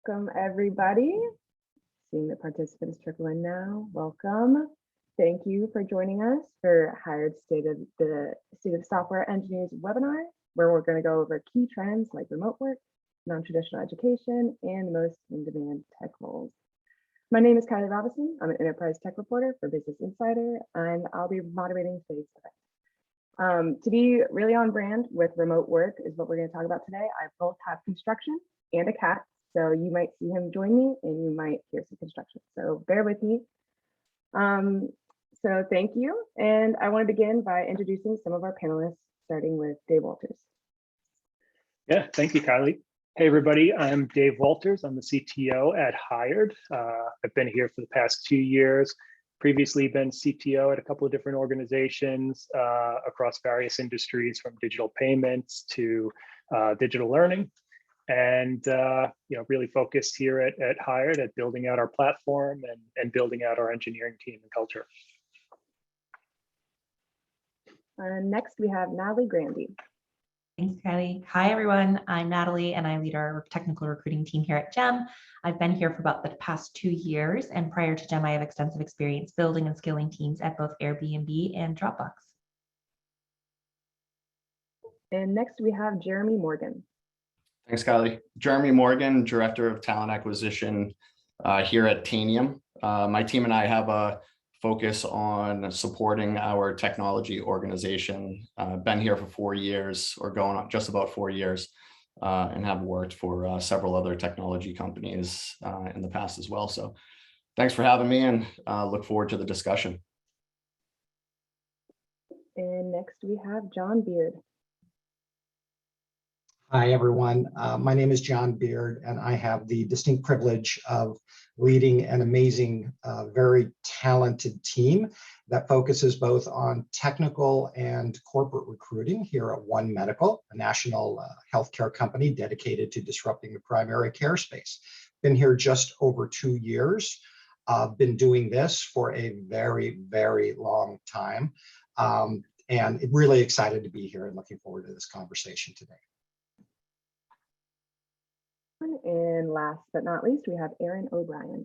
Welcome, everybody. Seeing the participants trickle in now, welcome. Thank you for joining us for Hired's State of Software Engineers webinar, where we're going to go over key trends like remote work, non-traditional education, and the most in-demand tech roles. My name is Kylie Robinson. I'm an enterprise tech reporter for Business Insider, and I'll be moderating today's event. To be really on brand with remote work is what we're going to talk about today. I both have construction and a cat, so you might see him join me and you might hear some construction. So bear with me. So thank you. And I want to begin by introducing some of our panelists, starting with Dave Walters. Yeah, thank you, Kylie. Hey, everybody, I'm Dave Walters. I'm the CTO at Hired. I've been here for the past 2 years. Previously been CTO at a couple of different organizations across various industries, from digital payments to digital learning. And really focused here at Hired at building out our platform and building out our engineering team and culture. Next, we have Natalie Grandy. Thanks, Kylie. Hi, everyone. I'm Natalie, and I lead our technical recruiting team here at GEM. I've been here for about the past 2 years, and prior to GEM, I have extensive experience building and scaling teams at both Airbnb and Dropbox. And next, we have Jeremy Morgan. Thanks, Kylie. Jeremy Morgan, Director of Talent Acquisition here at Tanium. My team and I have a focus on supporting our technology organization. Been here for 4 years, or going on just about 4 years, and have worked for several other technology companies in the past as well. So thanks for having me, and look forward to the discussion. And next we have John Beard. Hi, everyone. My name is John Beard, and I have the distinct privilege of leading an amazing, very talented team that focuses both on technical and corporate recruiting here at One Medical, a national healthcare company dedicated to disrupting the primary care space. Been here just over 2 years. Been doing this for a very, very long time. And really excited to be here and looking forward to this conversation today. And last but not least, we have Erin OBrien.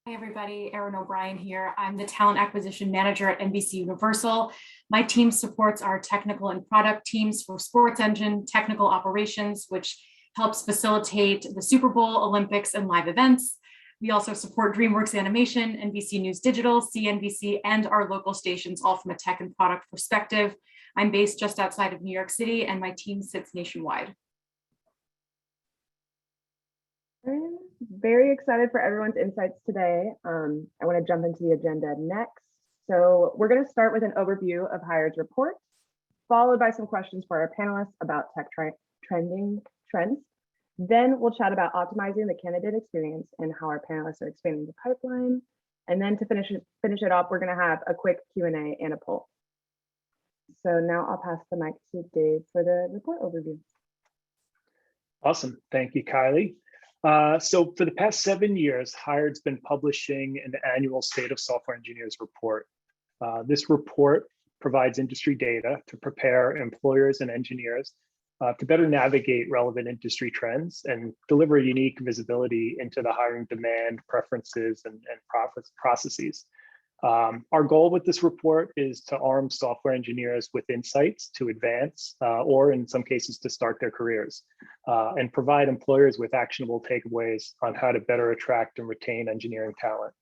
Hi, everybody. Erin OBrien here. I'm the Talent Acquisition Manager at NBC Universal. My team supports our technical and product teams for Sports Engine, technical operations, which helps facilitate the Super Bowl, Olympics, and live events. We also support DreamWorks Animation, NBC News Digital, CNBC, and our local stations, all from a tech and product perspective. I'm based just outside of New York City, and my team sits nationwide. I'm very excited for everyone's insights today. I want to jump into the agenda next. So we're going to start with an overview of Hired's report, followed by some questions for our panelists about tech trends. Then we'll chat about optimizing the candidate experience and how our panelists are expanding the pipeline. And then to finish it off, we're going to have a quick Q&A and a poll. So now I'll pass the mic to Dave for the report overview. Awesome. Thank you, Kylie. So for the past 7 years, Hired's been publishing an annual State of Software Engineers report. This report provides industry data to prepare employers and engineers to better navigate relevant industry trends and deliver unique visibility into the hiring demand, preferences, and processes. Our goal with this report is to arm software engineers with insights to advance, or in some cases to start their careers, and provide employers with actionable takeaways on how to better attract and retain engineering talent.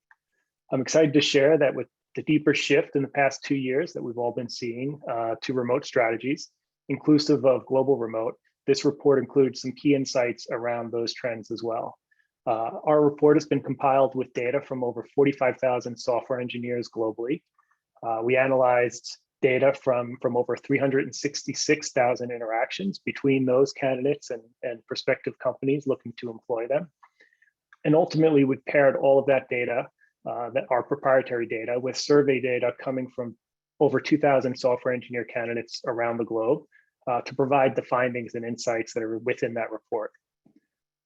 I'm excited to share that with the deeper shift in the past 2 years that we've all been seeing to remote strategies, inclusive of global remote, this report includes some key insights around those trends as well. Our report has been compiled with data from over 45,000 software engineers globally. We analyzed data from over 366,000 interactions between those candidates and prospective companies looking to employ them. And ultimately, we paired all of that data, our proprietary data, with survey data coming from over 2,000 software engineer candidates around the globe to provide the findings and insights that are within that report.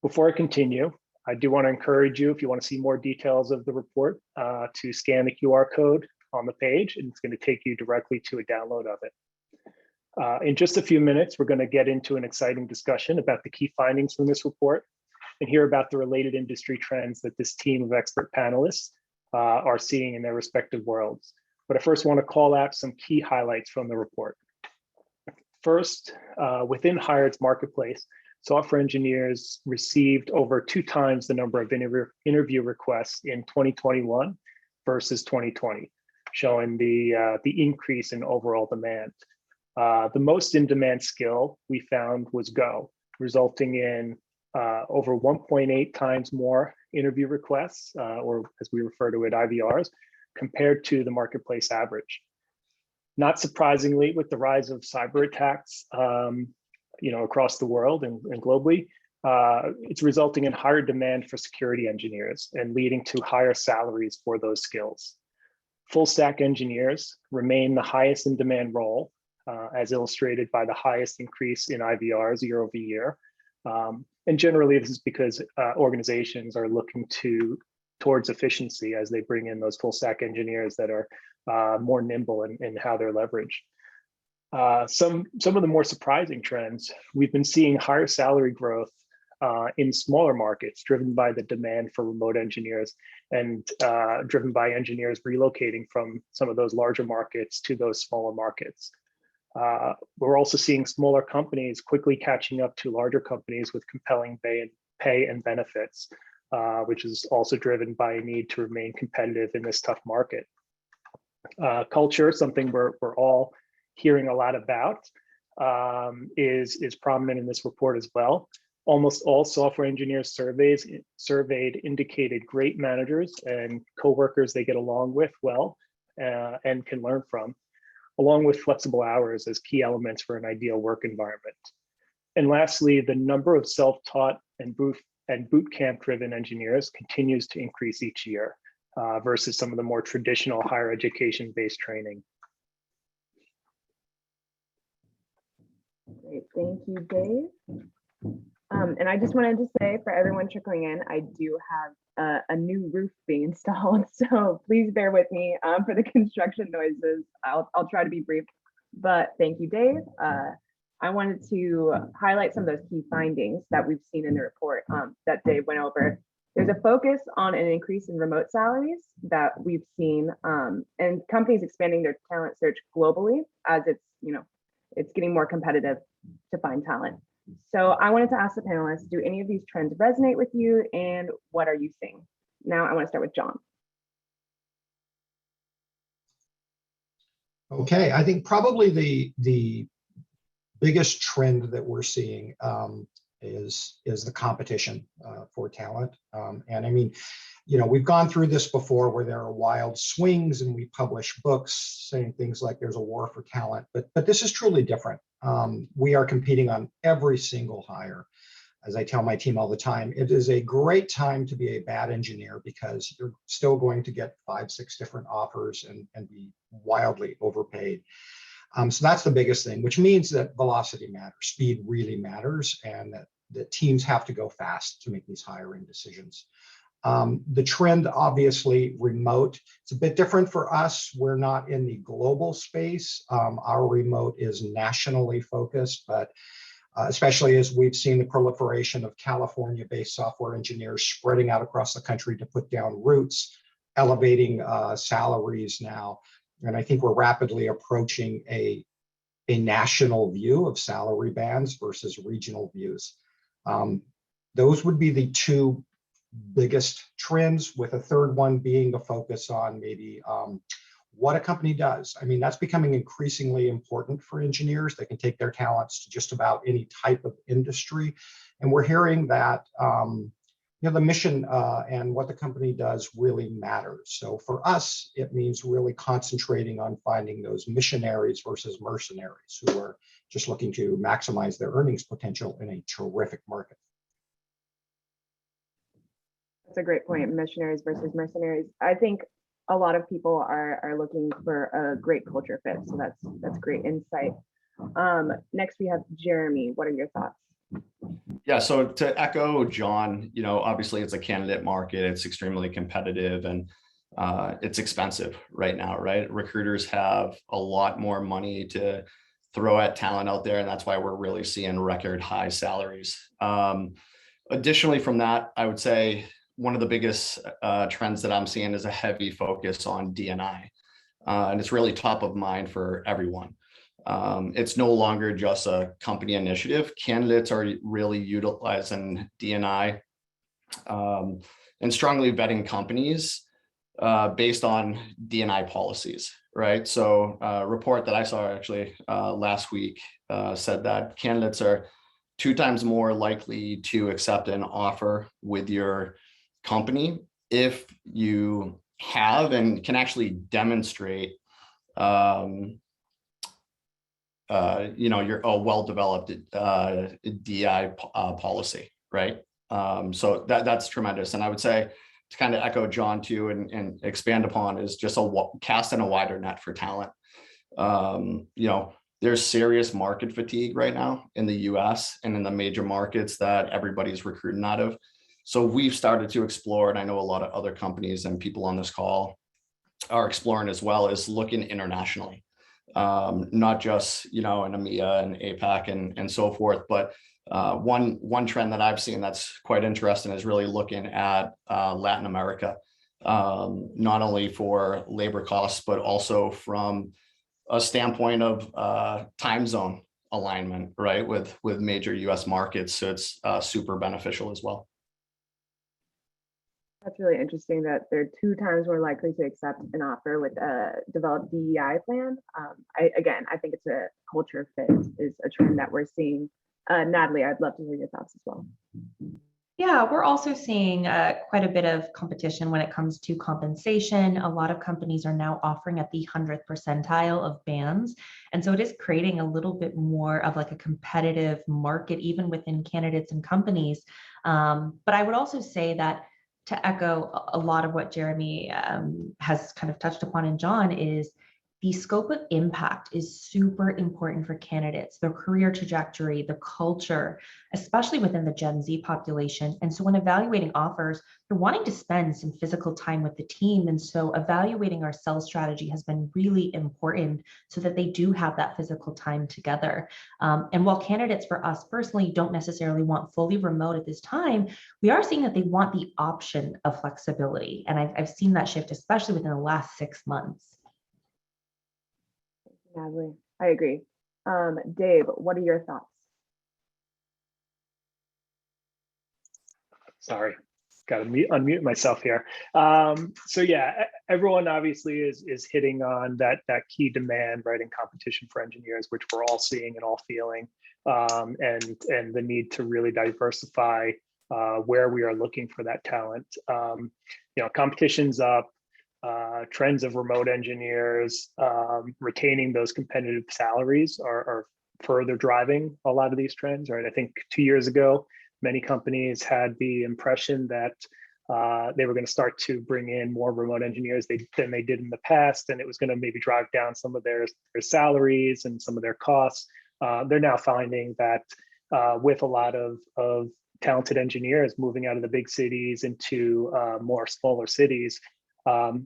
Before I continue, I do want to encourage you, if you want to see more details of the report, to scan the QR code on the page, and it's going to take you directly to a download of it. In just a few minutes, we're going to get into an exciting discussion about the key findings from this report, and hear about the related industry trends that this team of expert panelists are seeing in their respective worlds. But I first want to call out some key highlights from the report. First, within Hired's marketplace, software engineers received over 2 times the number of interview requests in 2021 versus 2020, showing the increase in overall demand. The most in-demand skill we found was Go, resulting in over 1.8 times more interview requests, or as we refer to it, IVRs, compared to the marketplace average. Not surprisingly, with the rise of cyber attacks, across the world and globally, it's resulting in higher demand for security engineers and leading to higher salaries for those skills. Full stack engineers remain the highest in demand role, as illustrated by the highest increase in IVRs year over year. And generally, this is because organizations are looking towards efficiency as they bring in those full stack engineers that are more nimble in how they're leveraged. Some of the more surprising trends, we've been seeing higher salary growth in smaller markets, driven by the demand for remote engineers and driven by engineers relocating from some of those larger markets to those smaller markets. We're also seeing smaller companies quickly catching up to larger companies with compelling pay and benefits, which is also driven by a need to remain competitive in this tough market. Culture, something we're all hearing a lot about, is prominent in this report as well. Almost all software engineers surveyed indicated great managers and coworkers they get along with well and can learn from, along with flexible hours as key elements for an ideal work environment. And lastly, the number of self-taught and boot camp driven engineers continues to increase each year versus some of the more traditional higher education based training. Great, thank you, Dave. And I just wanted to say for everyone trickling in, I do have a new roof being installed, so please bear with me for the construction noises. I'll try to be brief, but thank you, Dave. I wanted to highlight some of those key findings that we've seen in the report that Dave went over. There's a focus on an increase in remote salaries that we've seen, and companies expanding their talent search globally as it's getting more competitive to find talent. So I wanted to ask the panelists, do any of these trends resonate with you, and what are you seeing? Now I want to start with John. Okay, I think probably the biggest trend that we're seeing is the competition for talent. And I mean, we've gone through this before where there are wild swings and we publish books saying things like there's a war for talent, but this is truly different. We are competing on every single hire. As I tell my team all the time, it is a great time to be a bad engineer because you're still going to get 5, 6 different offers and be wildly overpaid. So that's the biggest thing, which means that velocity matters, speed really matters, and that teams have to go fast to make these hiring decisions. The trend, obviously, remote. It's a bit different for us. We're not in the global space. Our remote is nationally focused, but especially as we've seen the proliferation of California-based software engineers spreading out across the country to put down roots, elevating salaries now. And I think we're rapidly approaching a national view of salary bands versus regional views. Those would be the 2 biggest trends, with a third one being the focus on maybe what a company does. I mean, that's becoming increasingly important for engineers. They can take their talents to just about any type of industry. And we're hearing that the mission and what the company does really matters. So for us, it means really concentrating on finding those missionaries versus mercenaries who are just looking to maximize their earnings potential in a terrific market. That's a great point, missionaries versus mercenaries. I think a lot of people are looking for a great culture fit, so that's great insight. Next we have Jeremy. What are your thoughts? Yeah, so to echo John, obviously it's a candidate market, it's extremely competitive, and it's expensive right now, right? Recruiters have a lot more money to throw at talent out there, and that's why we're really seeing record high salaries. Additionally from that, I would say one of the biggest trends that I'm seeing is a heavy focus on D&I. And it's really top of mind for everyone. It's no longer just a company initiative. Candidates are really utilizing D&I and strongly vetting companies based on D&I policies, right? So a report that I saw actually last week said that candidates are 2 times more likely to accept an offer with your company if you have and can actually demonstrate you're a well-developed DI policy, right? So that's tremendous. And I would say to kind of echo John too and expand upon is just casting a wider net for talent. There's serious market fatigue right now in the US and in the major markets that everybody's recruiting out of. So we've started to explore, and I know a lot of other companies and people on this call are exploring as well, is looking internationally. Not just, in EMEA and APAC and so forth, but one trend that I've seen that's quite interesting is really looking at Latin America, not only for labor costs, but also from a standpoint of time zone alignment, right, with major US markets. So it's super beneficial as well. That's really interesting that they're 2 times more likely to accept an offer with a developed DEI plan. I think it's a culture fit is a trend that we're seeing. Natalie, I'd love to hear your thoughts as well. Yeah, we're also seeing quite a bit of competition when it comes to compensation. A lot of companies are now offering at the 100th percentile of bands. And so it is creating a little bit more of like a competitive market, even within candidates and companies. But I would also say that, to echo a lot of what Jeremy has kind of touched upon, and John, is the scope of impact is super important for candidates, their career trajectory, the culture, especially within the Gen Z population. And so when evaluating offers, they're wanting to spend some physical time with the team. And so evaluating our sales strategy has been really important so that they do have that physical time together. And while candidates for us personally don't necessarily want fully remote at this time, we are seeing that they want the option of flexibility. And I've seen that shift, especially within the last 6 months. Natalie, I agree. Dave, what are your thoughts? Sorry, got to unmute myself here. So yeah, everyone obviously is hitting on that key demand, right, in competition for engineers, which we're all seeing and all feeling, and the need to really diversify where we are looking for that talent. Competition's up. Trends of remote engineers, retaining those competitive salaries are further driving a lot of these trends, right? I think 2 years ago, many companies had the impression that they were going to start to bring in more remote engineers than they did in the past, and it was going to maybe drive down some of their salaries and some of their costs. They're now finding that with a lot of talented engineers moving out of the big cities into more smaller cities,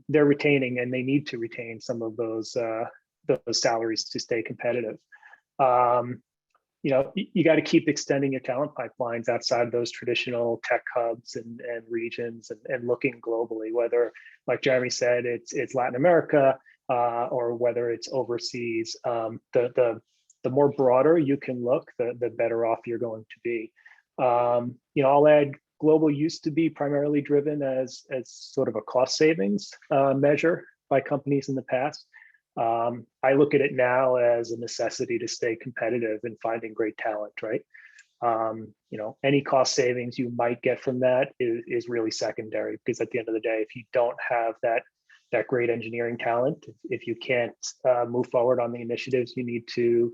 they're retaining, and they need to retain some of those salaries to stay competitive. You got to keep extending your talent pipelines outside those traditional tech hubs and regions, and looking globally, whether, like Jeremy said, it's Latin America or whether it's overseas. The more broader you can look, the better off you're going to be. I'll add, global used to be primarily driven as sort of a cost savings measure by companies in the past. I look at it now as a necessity to stay competitive in finding great talent, right? Any cost savings you might get from that is really secondary, because at the end of the day, if you don't have that great engineering talent, if you can't move forward on the initiatives you need to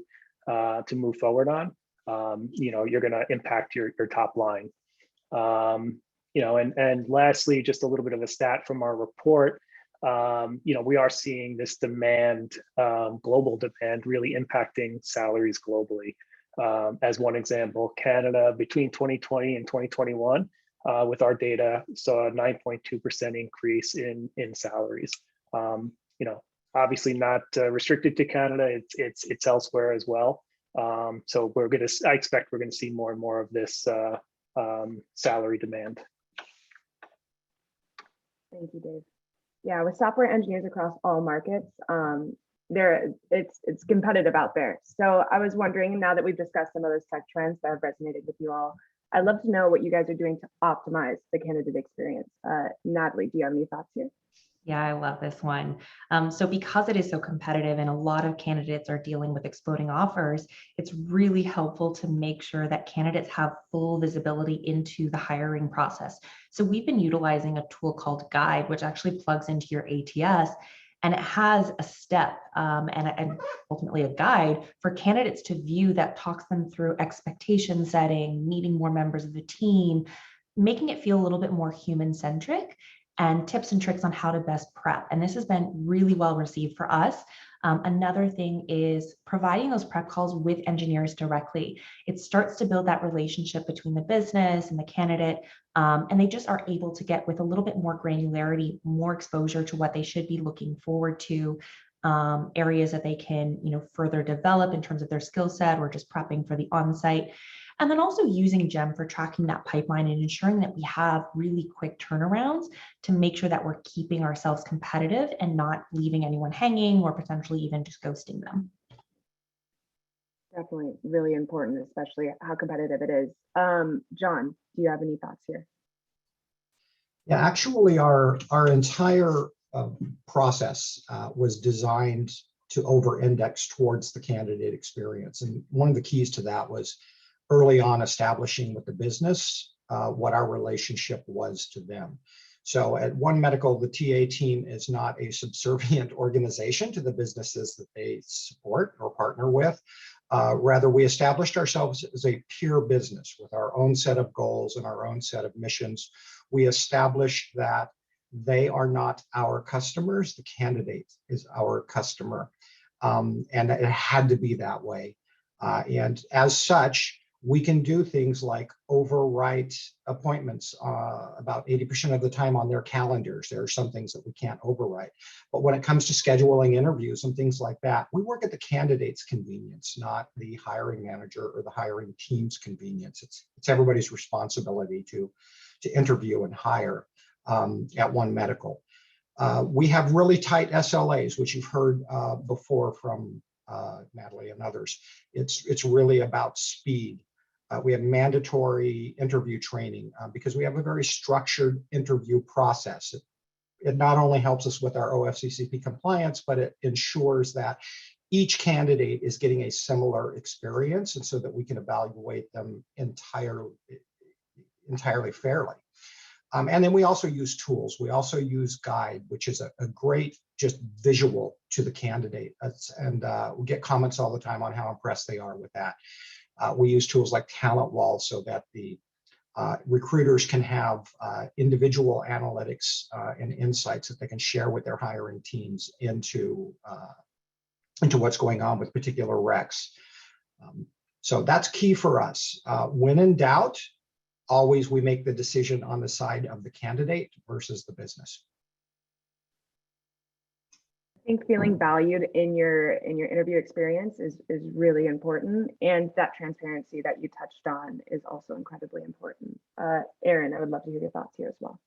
move forward on, you're going to impact your top line. And lastly, just a little bit of a stat from our report. We are seeing this demand, global demand, really impacting salaries globally. As one example, Canada between 2020 and 2021, with our data, saw a 9.2% increase in salaries. Obviously not restricted to Canada; it's elsewhere as well. So I expect we're going to see more and more of this salary demand. Thank you, Dave. Yeah, with software engineers across all markets, it's competitive out there. So I was wondering, now that we've discussed some of those tech trends that have resonated with you all, I'd love to know what you guys are doing to optimize the candidate experience. Natalie, do you have any thoughts here? Yeah, I love this one. So because it is so competitive and a lot of candidates are dealing with exploding offers, it's really helpful to make sure that candidates have full visibility into the hiring process. So we've been utilizing a tool called Guide, which actually plugs into your ATS, and it has a step and ultimately a guide for candidates to view that talks them through expectation setting, meeting more members of the team, making it feel a little bit more human-centric, and tips and tricks on how to best prep. And this has been really well received for us. Another thing is providing those prep calls with engineers directly. It starts to build that relationship between the business and the candidate, and they just are able to get with a little bit more granularity, more exposure to what they should be looking forward to, areas that they can, further develop in terms of their skill set or just prepping for the on-site. And then also using GEM for tracking that pipeline and ensuring that we have really quick turnarounds to make sure that we're keeping ourselves competitive and not leaving anyone hanging or potentially even just ghosting them. Definitely really important, especially how competitive it is. John, do you have any thoughts here? Yeah, actually, our entire process was designed to over-index towards the candidate experience. And one of the keys to that was early on establishing with the business what our relationship was to them. So at One Medical, the TA team is not a subservient organization to the businesses that they support or partner with. Rather, we established ourselves as a pure business with our own set of goals and our own set of missions. We established that they are not our customers, the candidate is our customer. And it had to be that way. And as such, we can do things like overwrite appointments about 80% of the time on their calendars. There are some things that we can't overwrite. But when it comes to scheduling interviews and things like that, we work at the candidate's convenience, not the hiring manager or the hiring team's convenience. It's everybody's responsibility to interview and hire at One Medical. We have really tight SLAs, which you've heard before from Natalie and others. It's really about speed. We have mandatory interview training because we have a very structured interview process. It not only helps us with our OFCCP compliance, but it ensures that each candidate is getting a similar experience, and so that we can evaluate them entirely fairly. And then we also use tools. We also use Guide, which is a great just visual to the candidate. And we get comments all the time on how impressed they are with that. We use tools like Talent Wall so that the recruiters can have individual analytics and insights that they can share with their hiring teams into what's going on with particular recs. So that's key for us. When in doubt, always we make the decision on the side of the candidate versus the business. I think feeling valued in your interview experience is really important, and that transparency that you touched on is also incredibly important. Erin, I would love to hear your thoughts here as well.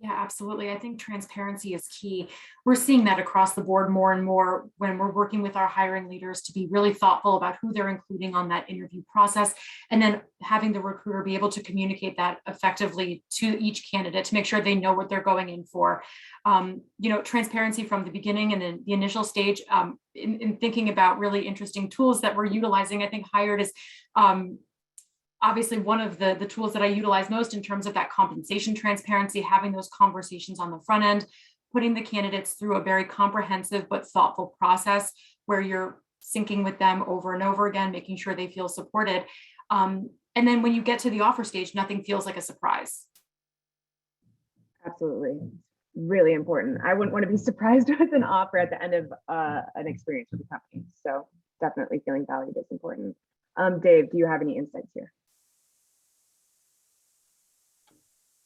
Yeah, absolutely. I think transparency is key. We're seeing that across the board more and more when we're working with our hiring leaders to be really thoughtful about who they're including on that interview process, and then having the recruiter be able to communicate that effectively to each candidate to make sure they know what they're going in for. Transparency from the beginning and in the initial stage. In thinking about really interesting tools that we're utilizing, I think Hired is obviously one of the tools that I utilize most in terms of that compensation transparency, having those conversations on the front end, putting the candidates through a very comprehensive but thoughtful process where you're syncing with them over and over again, making sure they feel supported. And then when you get to the offer stage, nothing feels like a surprise. Absolutely. Really important. I wouldn't want to be surprised with an offer at the end of an experience with the company. So definitely feeling valued is important. Dave, do you have any insights here?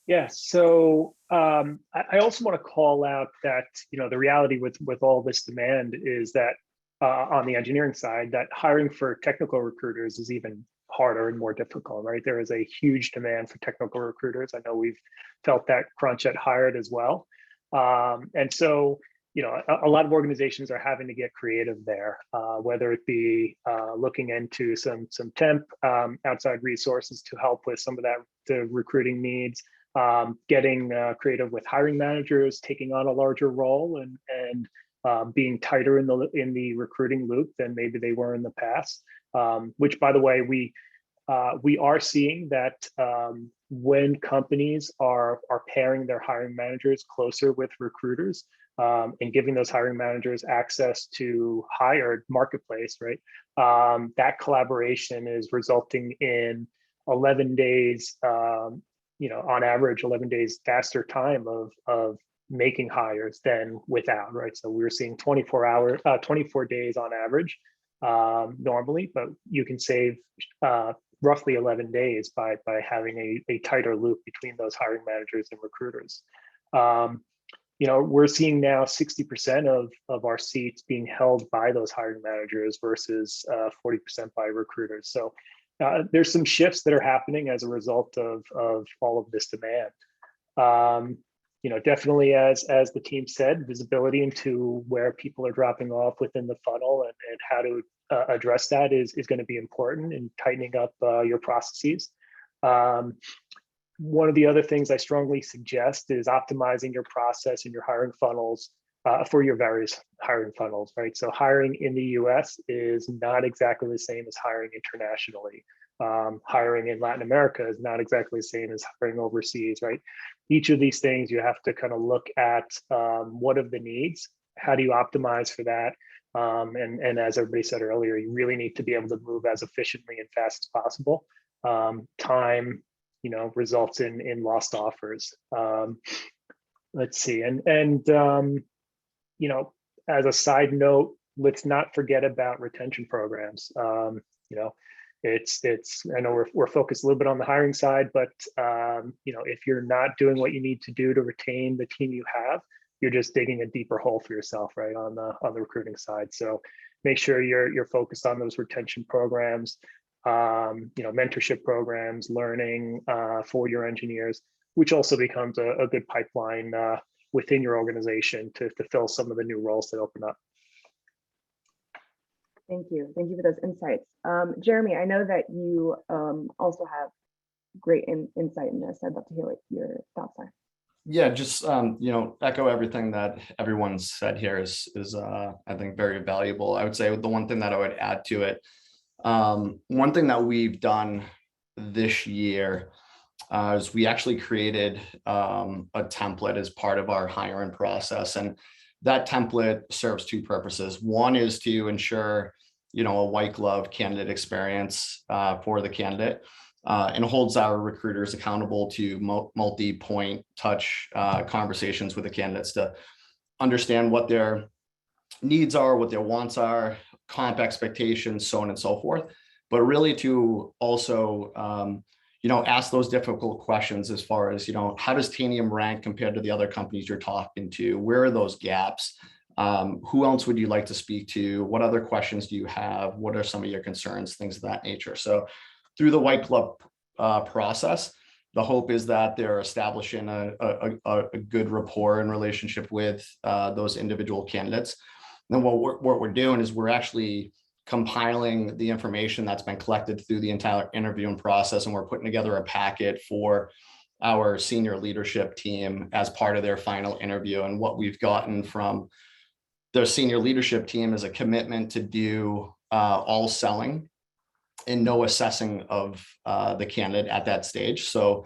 Yeah, so I also want to call out that the reality with all this demand is that on the engineering side, that hiring for technical recruiters is even harder and more difficult, right? There is a huge demand for technical recruiters. I know we've felt that crunch at Hired as well. And so, you know, a lot of organizations are having to get creative there, whether it be looking into some temp outside resources to help with some of that, the recruiting needs, getting creative with hiring managers, taking on a larger role and being tighter in the recruiting loop than maybe they were in the past. Which, by the way, we are seeing that when companies are pairing their hiring managers closer with recruiters and giving those hiring managers access to Hired marketplace, right? That collaboration is resulting in 11 days, you know, on average, 11 days faster time of making hires than without, right? So we're seeing 24 days on average normally, but you can save roughly 11 days by having a tighter loop between those hiring managers and recruiters. You know, we're seeing now 60% of our seats being held by those hiring managers versus 40% by recruiters. So there's some shifts that are happening as a result of all of this demand. You know, definitely, as the team said, visibility into where people are dropping off within the funnel and how to address that is going to be important in tightening up your processes. One of the other things I strongly suggest is optimizing your process and your hiring funnels for your various hiring funnels, right? So hiring in the US is not exactly the same as hiring internationally. Hiring in Latin America is not exactly the same as hiring overseas, right? Each of these things you have to kind of look at what are the needs, how do you optimize for that? And as everybody said earlier, you really need to be able to move as efficiently and fast as possible. Time, you know, results in lost offers. Let's see, and you know, as a side note, let's not forget about retention programs. You know, it's I know we're focused a little bit on the hiring side, but you know, if you're not doing what you need to do to retain the team you have, you're just digging a deeper hole for yourself, right, on the recruiting side. So make sure you're focused on those retention programs, you know, mentorship programs, learning for your engineers, which also becomes a good pipeline within your organization to fill some of the new roles that open up. Thank you for those insights. Jeremy, I know that you also have great insight in this. I'd love to hear what your thoughts are. Yeah, just you know, echo everything that everyone's said here is I think very valuable. I would say the one thing that I would add to it, one thing that we've done this year is we actually created a template as part of our hiring process, and that template serves two purposes. One is to ensure, you know, a white glove candidate experience for the candidate. And holds our recruiters accountable to multi-point touch conversations with the candidates to understand what their needs are, what their wants are, comp expectations, so on and so forth. But really to also, you know, ask those difficult questions as far as, you know, how does Tanium rank compared to the other companies you're talking to? Where are those gaps? Who else would you like to speak to? What other questions do you have? What are some of your concerns? Things of that nature. So through the white glove process, the hope is that they're establishing a good rapport and relationship with those individual candidates. And what we're doing is we're actually compiling the information that's been collected through the entire interviewing process, and we're putting together a packet for our senior leadership team as part of their final interview. And what we've gotten from their senior leadership team is a commitment to do all selling and no assessing of the candidate at that stage. So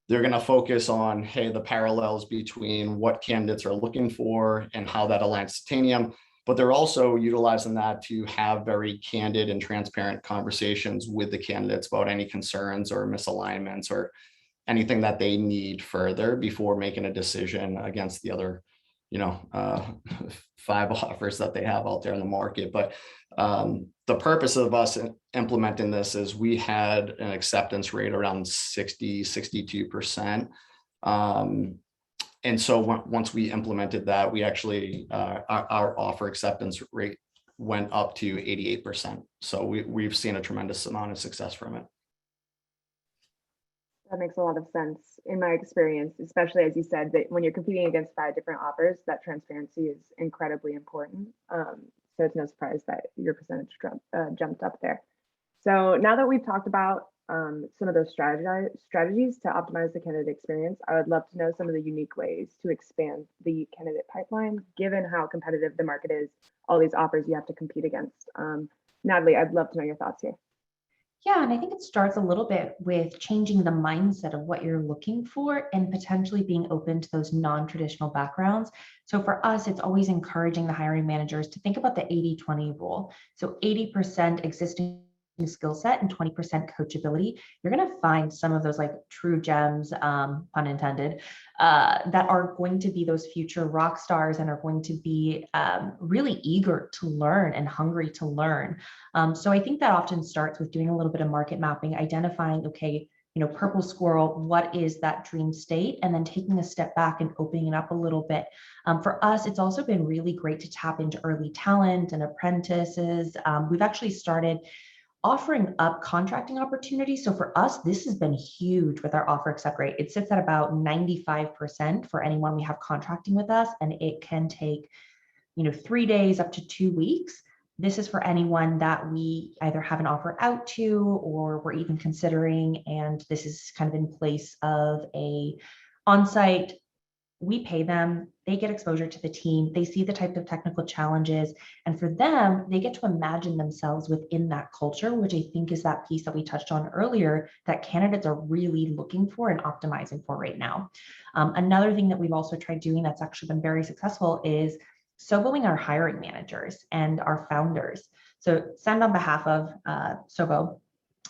they're going to focus on, hey, the parallels between what candidates are looking for and how that aligns to Tanium, but they're also utilizing that to have very candid and transparent conversations with the candidates about any concerns or misalignments or anything that they need further before making a decision against the other, you know, 5 offers that they have out there in the market. But the purpose of us implementing this is we had an acceptance rate around 62%. And so once we implemented that, we actually, our offer acceptance rate went up to 88%. So we've seen a tremendous amount of success from it. That makes a lot of sense in my experience, especially as you said, that when you're competing against 5 different offers, that transparency is incredibly important. So it's no surprise that your percentage jumped up there. So now that we've talked about some of those strategies to optimize the candidate experience, I would love to know some of the unique ways to expand the candidate pipeline, given how competitive the market is, all these offers you have to compete against. Natalie, I'd love to know your thoughts here. Yeah, and I think it starts a little bit with changing the mindset of what you're looking for and potentially being open to those non-traditional backgrounds. So for us, it's always encouraging the hiring managers to think about the 80-20 rule. So 80% existing skill set and 20% coachability. You're going to find some of those like true gems, pun intended, that are going to be those future rock stars and are going to be really eager to learn and hungry to learn. So I think that often starts with doing a little bit of market mapping, identifying, okay, you know, purple squirrel, what is that dream state? And then taking a step back and opening it up a little bit. For us, it's also been really great to tap into early talent and apprentices. We've actually started offering up contracting opportunities. So for us, this has been huge with our offer accept rate. It sits at about 95% for anyone we have contracting with us, and it can take, you know, 3 days up to 2 weeks. This is for anyone that we either have an offer out to or we're even considering, and this is kind of in place of a on-site. We pay them, they get exposure to the team, they see the type of technical challenges, and for them, they get to imagine themselves within that culture, which I think is that piece that we touched on earlier that candidates are really looking for and optimizing for right now. Another thing that we've also tried doing that's actually been very successful is SOBOing our hiring managers and our founders. So send on behalf of SOBO,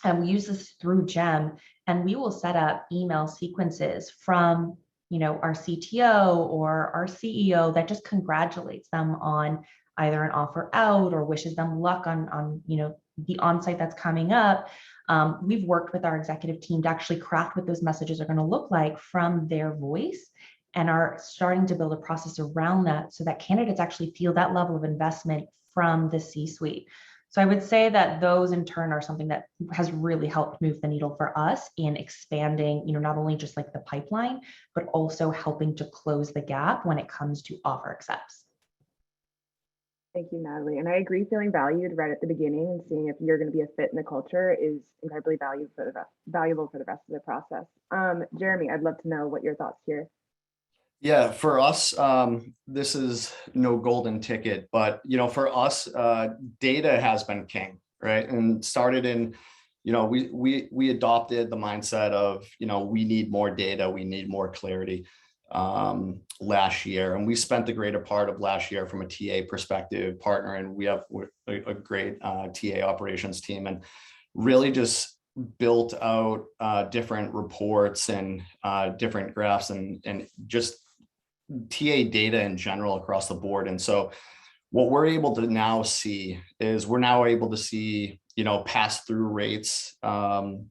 and we use this through GEM, and we will set up email sequences from, you know, our CTO or our CEO that just congratulates them on either an offer out or wishes them luck on you know, the onsite that's coming up. We've worked with our executive team to actually craft what those messages are going to look like from their voice, and are starting to build a process around that so that candidates actually feel that level of investment from the C-suite. So I would say that those in turn are something that has really helped move the needle for us in expanding, you know, not only just like the pipeline, but also helping to close the gap when it comes to offer accepts. Thank you, Natalie. And I agree, feeling valued right at the beginning and seeing if you're going to be a fit in the culture is incredibly valuable for the rest of the process. Jeremy, I'd love to know what your thoughts here. Yeah, for us, this is no golden ticket, but, you know, for us, data has been king, right? And started in, you know, we adopted the mindset of, you know, we need more data, we need more clarity last year. And we spent the greater part of last year from a TA perspective partnering. We have a great TA operations team, and really just built out different reports and different graphs and just TA data in general across the board. And so what we're able to now see is we're now able to see, you know, pass-through rates of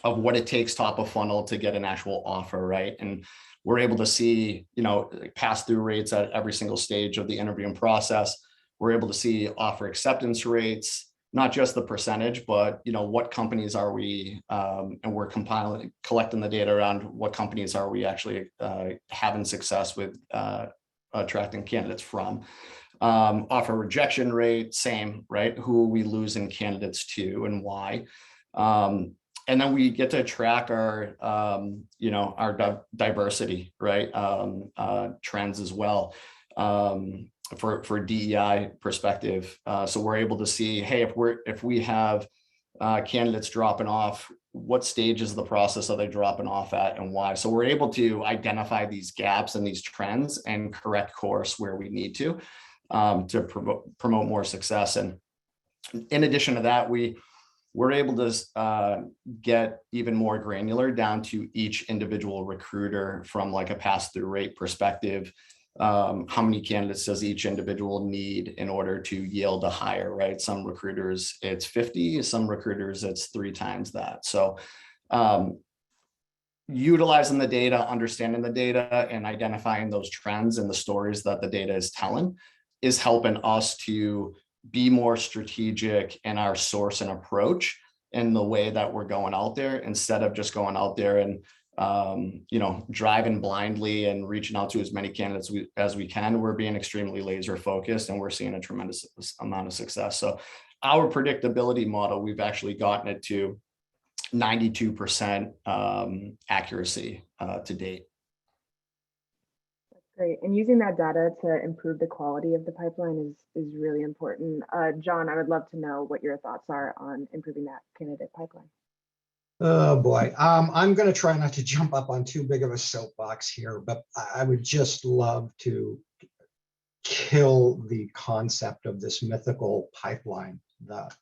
what it takes top of funnel to get an actual offer, right? And we're able to see, you know, pass-through rates at every single stage of the interviewing process. We're able to see offer acceptance rates, not just the percentage, but, you know, what companies are we, and we're collecting the data around what companies are we actually having success with attracting candidates from. Offer rejection rate, same, right? Who are we losing candidates to and why? And then we get to track our, you know, our diversity, right? Trends as well. For DEI perspective. So we're able to see, hey, if we have candidates dropping off, what stages of the process are they dropping off at and why? So we're able to identify these gaps and these trends and correct course where we need to promote more success. And in addition to that, we're able to get even more granular down to each individual recruiter from like a pass-through rate perspective. How many candidates does each individual need in order to yield a hire, right? Some recruiters it's 50, some recruiters it's 3 times that. So utilizing the data, understanding the data, and identifying those trends and the stories that the data is telling is helping us to be more strategic in our source and approach in the way that we're going out there, instead of just going out there and driving blindly and reaching out to as many candidates as we can. We're being extremely laser focused, and we're seeing a tremendous amount of success. So our predictability model, we've actually gotten it to 92% accuracy to date. Great. And using that data to improve the quality of the pipeline is really important. John, I would love to know what your thoughts are on improving that candidate pipeline. Oh boy, I'm going to try not to jump up on too big of a soapbox here, but I would just love to kill the concept of this mythical pipeline that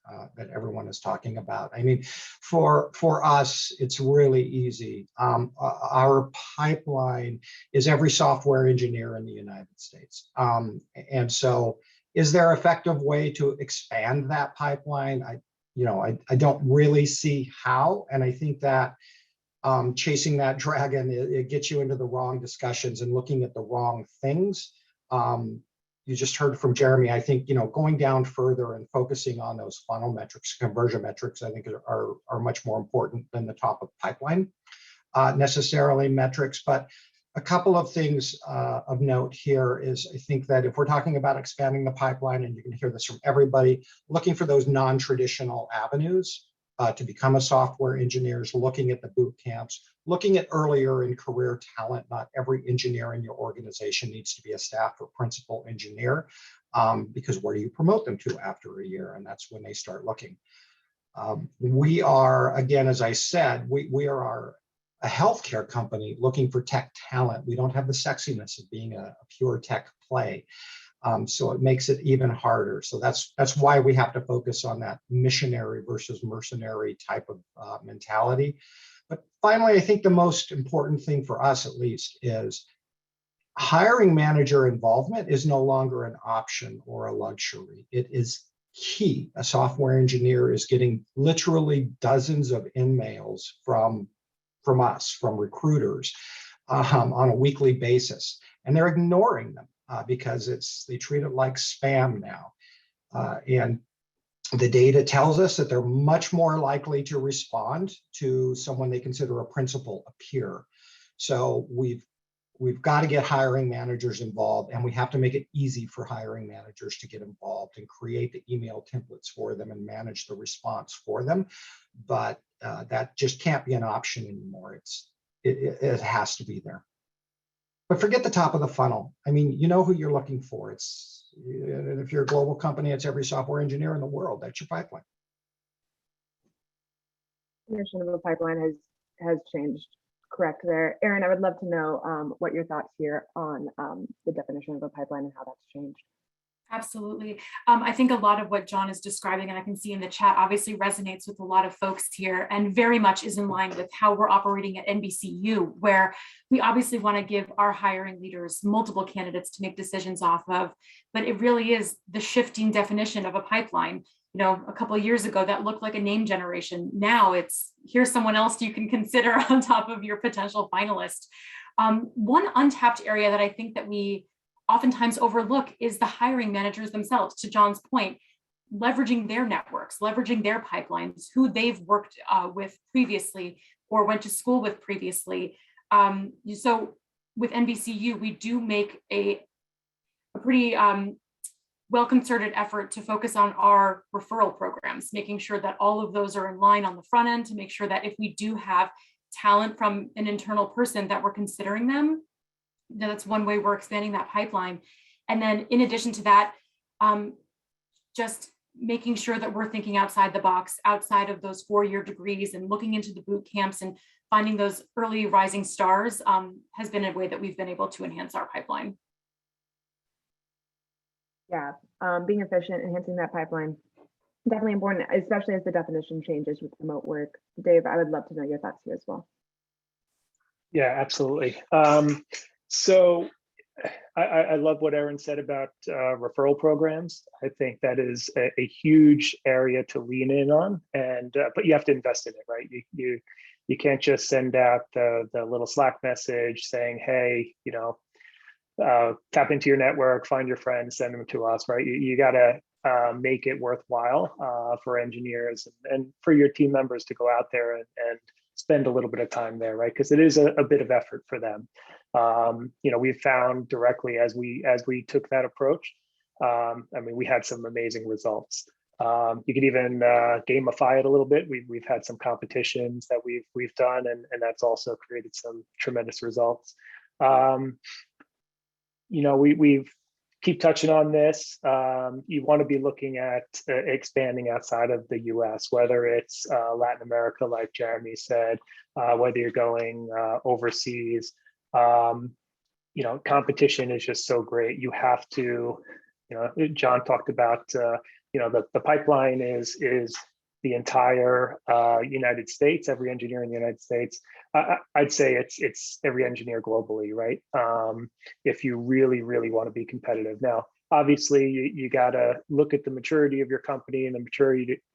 everyone is talking about. I mean, for us, it's really easy. Our pipeline is every software engineer in the United States. And so is there an effective way to expand that pipeline? I don't really see how. And I think that chasing that dragon, it gets you into the wrong discussions and looking at the wrong things. You just heard from Jeremy, I think, going down further and focusing on those funnel metrics, conversion metrics, I think are much more important than the top of pipeline necessarily metrics. But a couple of things of note here is, I think that if we're talking about expanding the pipeline, and you can hear this from everybody, looking for those non-traditional avenues to become a software engineer, looking at the boot camps, looking at earlier in career talent. Not every engineer in your organization needs to be a staff or principal engineer, because where do you promote them to after a year? And that's when they start looking. We are, again, as I said, we are a healthcare company looking for tech talent. We don't have the sexiness of being a pure tech play. So it makes it even harder. So that's why we have to focus on that missionary versus mercenary type of mentality. But finally, I think the most important thing for us, at least, is hiring manager involvement is no longer an option or a luxury. It is key. A software engineer is getting literally dozens of emails from us, from recruiters on a weekly basis, and they're ignoring them because they treat it like spam now. And the data tells us that they're much more likely to respond to someone they consider a principal, a peer. So we've got to get hiring managers involved, and we have to make it easy for hiring managers to get involved and create the email templates for them and manage the response for them. But that just can't be an option anymore. It has to be there. But forget the top of the funnel. I mean, you know who you're looking for. If you're a global company, it's every software engineer in the world. That's your pipeline. Definition of a pipeline has changed. Correct there. Erin, I would love to know what your thoughts here on the definition of a pipeline and how that's changed. Absolutely. I think a lot of what John is describing, and I can see in the chat, obviously resonates with a lot of folks here, and very much is in line with how we're operating at NBCU, where we obviously want to give our hiring leaders multiple candidates to make decisions off of, but it really is the shifting definition of a pipeline. A couple of years ago, that looked like a name generation. Now it's, here's someone else you can consider on top of your potential finalist. One untapped area that I think that we oftentimes overlook is the hiring managers themselves, to John's point, leveraging their networks, leveraging their pipelines, who they've worked with previously or went to school with previously. So with NBCU, we do make a pretty well-concerted effort to focus on our referral programs, making sure that all of those are in line on the front end, to make sure that if we do have talent from an internal person that we're considering them, that's one way we're expanding that pipeline. And then in addition to that, just making sure that we're thinking outside the box, outside of those 4-year degrees, and looking into the boot camps and finding those early rising stars has been a way that we've been able to enhance our pipeline. Yeah, being efficient, enhancing that pipeline, definitely important, especially as the definition changes with remote work. Dave, I would love to know your thoughts here as well. Yeah, absolutely. So I love what Erin said about referral programs. I think that is a huge area to lean in on, and but you have to invest in it, right? You can't just send out the little Slack message saying, hey, tap into your network, find your friends, send them to us, right? You gotta make it worthwhile for engineers and for your team members to go out there and spend a little bit of time there, right? Because it is a bit of effort for them. We've found directly as we took that approach, we had some amazing results. You could even gamify it a little bit. We've had some competitions that we've done, and that's also created some tremendous results. We've keep touching on this. You want to be looking at expanding outside of the US, whether it's Latin America, like Jeremy said, whether you're going overseas. Competition is just so great. You have to, John talked about, the pipeline is the entire United States, every engineer in the United States. I'd say it's every engineer globally, right? If you really, really want to be competitive. Now, obviously, you got to look at the maturity of your company and the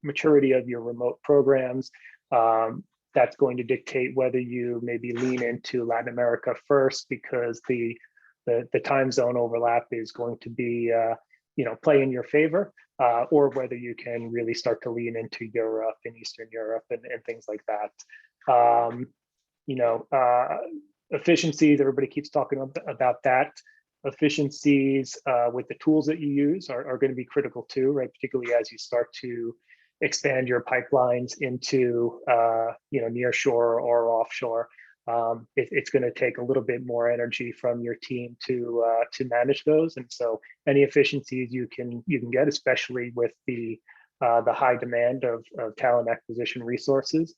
maturity of your remote programs. That's going to dictate whether you maybe lean into Latin America first, because the time zone overlap is going to be play in your favor, or whether you can really start to lean into Europe and Eastern Europe and things like that. Efficiencies, everybody keeps talking about that. Efficiencies with the tools that you use are going to be critical too, right? Particularly as you start to expand your pipelines into near shore or offshore. It's going to take a little bit more energy from your team to manage those, and so any efficiencies you can get, especially with the high demand of talent acquisition resources,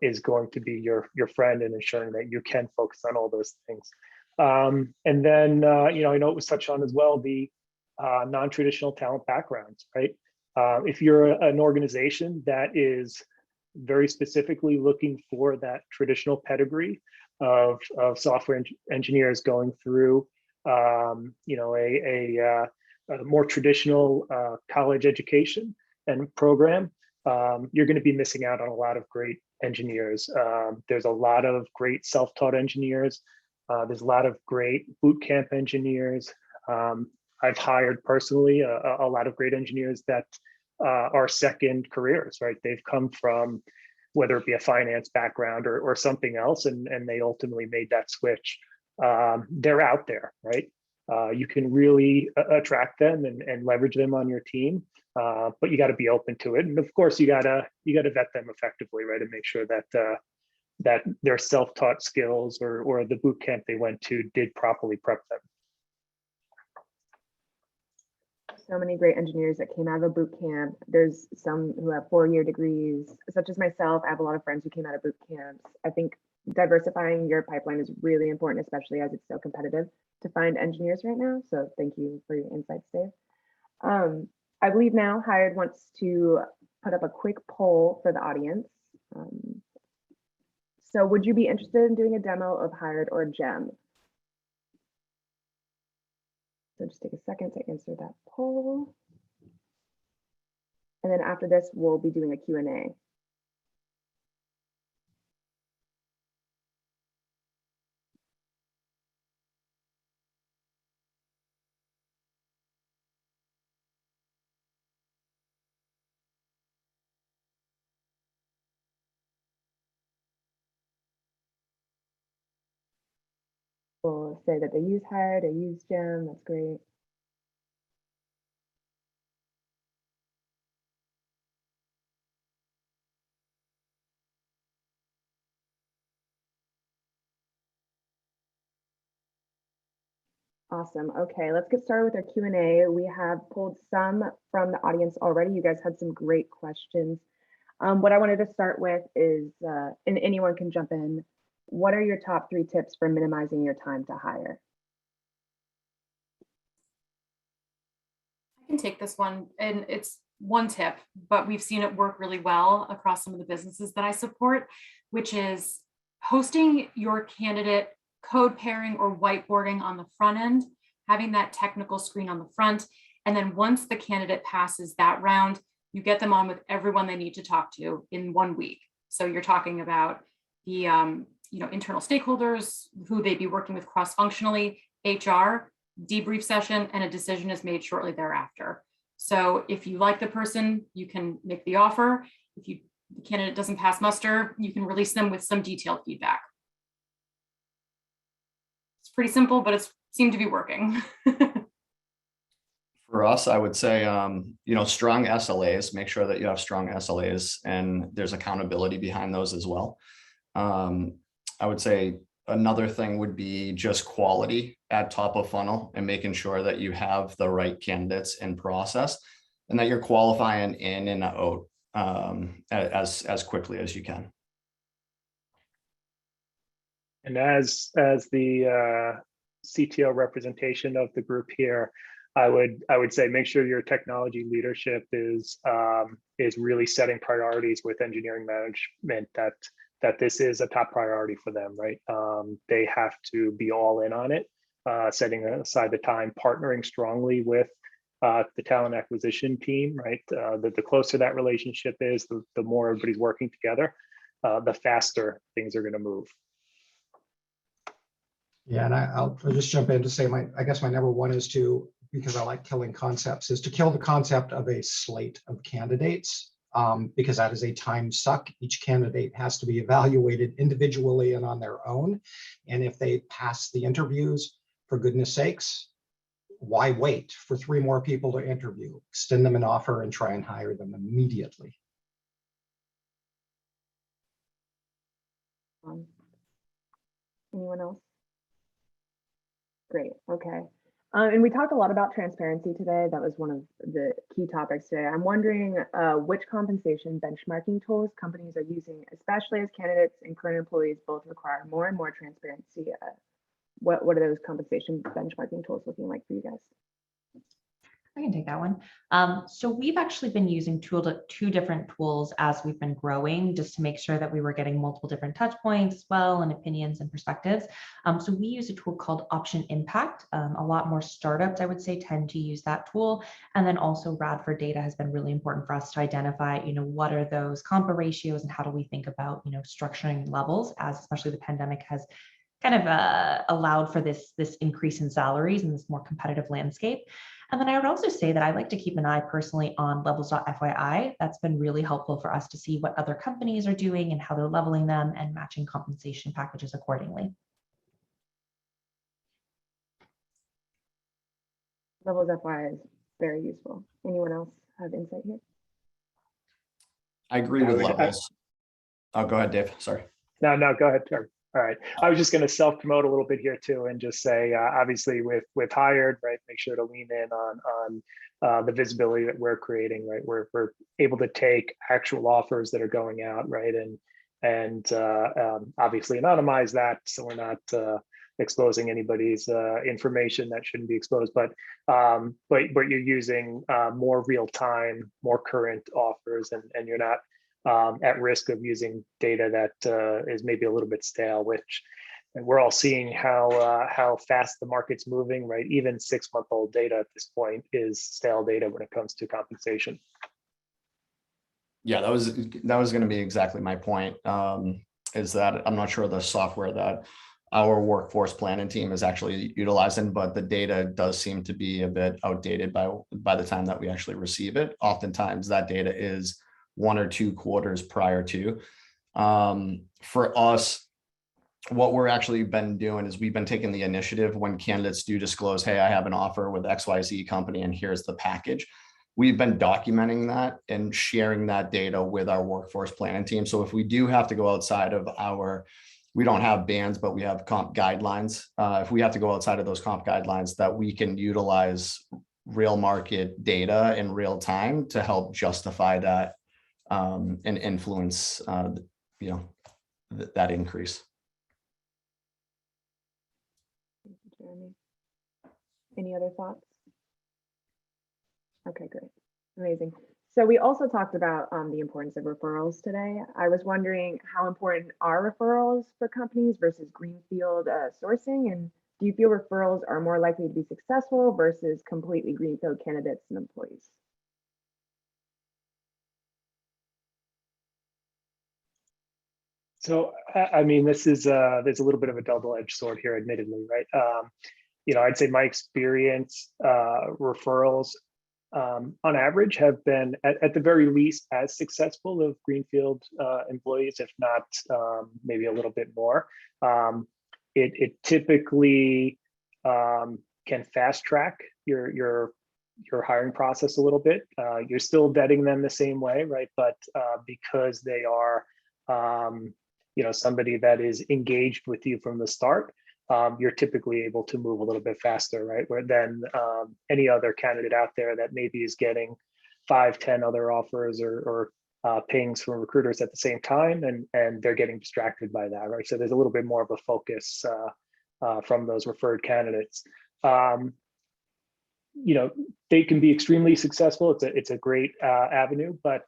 is going to be your friend in ensuring that you can focus on all those things. And then I know it was touched on as well, the non-traditional talent backgrounds, right? If you're an organization that is very specifically looking for that traditional pedigree of software engineers going through a more traditional college education and program, you're going to be missing out on a lot of great engineers. There's a lot of great self-taught engineers. There's a lot of great boot camp engineers. I've hired personally a lot of great engineers that are second careers, right? They've come from, whether it be a finance background or something else, and they ultimately made that switch. They're out there, right? You can really attract them and leverage them on your team, but you got to be open to it. And of course, you gotta vet them effectively, right? And make sure that their self-taught skills or the boot camp they went to did properly prep them. So many great engineers that came out of a boot camp. There's some who have 4-year degrees, such as myself. I have a lot of friends who came out of boot camps. I think diversifying your pipeline is really important, especially as it's so competitive to find engineers right now. So thank you for your insights, Dave. I believe now Hired wants to put up a quick poll for the audience. So would you be interested in doing a demo of Hired or Gem? So just take a second to answer that poll. And then after this, we'll be doing a Q&A. We'll say that they use Hired, they use Gem, that's great. Awesome. Okay, let's get started with our Q&A. We have pulled some from the audience already. You guys had some great questions. What I wanted to start with is, and anyone can jump in, what are your top 3 tips for minimizing your time to hire? I can take this one, and it's one tip, but we've seen it work really well across some of the businesses that I support, which is hosting your candidate code pairing or whiteboarding on the front end, having that technical screen on the front. And then once the candidate passes that round, you get them on with everyone they need to talk to in 1 week. So you're talking about the internal stakeholders, who they'd be working with cross-functionally, HR, debrief session, and a decision is made shortly thereafter. So if you like the person, you can make the offer. If the candidate doesn't pass muster, you can release them with some detailed feedback. It's pretty simple, but it's seemed to be working. For us, I would say, strong SLAs, make sure that you have strong SLAs and there's accountability behind those as well. I would say another thing would be just quality at top of funnel and making sure that you have the right candidates in process and that you're qualifying in and out as quickly as you can. And as the CTO representation of the group here, I would say make sure your technology leadership is really setting priorities with engineering management, that this is a top priority for them, right? They have to be all in on it, setting aside the time, partnering strongly with the talent acquisition team, right? The closer that relationship is, the more everybody's working together, the faster things are going to move. Yeah, and I'll just jump in to say I guess my number one is to, because I like killing concepts, is to kill the concept of a slate of candidates, because that is a time suck. Each candidate has to be evaluated individually and on their own. And if they pass the interviews, for goodness sakes, why wait for 3 more people to interview? Extend them an offer and try and hire them immediately. Anyone else? Great, okay. And we talked a lot about transparency today. That was one of the key topics today. I'm wondering which compensation benchmarking tools companies are using, especially as candidates and current employees both require more and more transparency. What are those compensation benchmarking tools looking like for you guys? I can take that one. So we've actually been using two different tools as we've been growing, just to make sure that we were getting multiple different touch points as well, and opinions and perspectives. So we use a tool called Option Impact. A lot more startups, I would say, tend to use that tool. And then also RAD for data has been really important for us to identify, what are those compa ratios and how do we think about, structuring levels, as especially the pandemic has kind of allowed for this increase in salaries and this more competitive landscape. And then I would also say that I like to keep an eye personally on levels.fyi. That's been really helpful for us to see what other companies are doing and how they're leveling them and matching compensation packages accordingly. Levels.fyi is very useful. Anyone else have insight here? I agree with levels. Oh, go ahead, Dave. Sorry. No, go ahead. All right. I was just going to self-promote a little bit here too, and just say, obviously, with Hired, right, make sure to lean in on the visibility that we're creating, right? We're able to take actual offers that are going out, right, and obviously anonymize that, so we're not exposing anybody's information that shouldn't be exposed. But you're using more real time, more current offers, and you're not at risk of using data that is maybe a little bit stale, which, and we're all seeing how fast the market's moving, right? Even 6-month-old data at this point is stale data when it comes to compensation. Yeah, that was going to be exactly my point, is that I'm not sure the software that our workforce planning team is actually utilizing, but the data does seem to be a bit outdated by the time that we actually receive it. Oftentimes that data is 1 or 2 quarters prior to. For us, what we're actually been doing is we've been taking the initiative when candidates do disclose, hey, I have an offer with XYZ company and here's the package. We've been documenting that and sharing that data with our workforce planning team. So if we do have to go outside of we don't have bands, but we have comp guidelines. If we have to go outside of those comp guidelines, that we can utilize real market data in real time to help justify that and influence, that increase. Thank you, Jeremy. Any other thoughts? Okay, great, amazing. So we also talked about the importance of referrals today. I was wondering how important are referrals for companies versus greenfield sourcing, and do you feel referrals are more likely to be successful versus completely greenfield candidates and employees? So, I mean, there's a little bit of a double-edged sword here, admittedly, right? I'd say my experience, referrals on average, have been at the very least as successful of greenfield employees, if not maybe a little bit more. It typically can fast track your hiring process a little bit. You're still vetting them the same way, right? But because they are, somebody that is engaged with you from the start, you're typically able to move a little bit faster, right? Where then any other candidate out there that maybe is getting 5, 10 other offers or pings from recruiters at the same time, and they're getting distracted by that, right? So there's a little bit more of a focus from those referred candidates. They can be extremely successful. It's a great avenue, but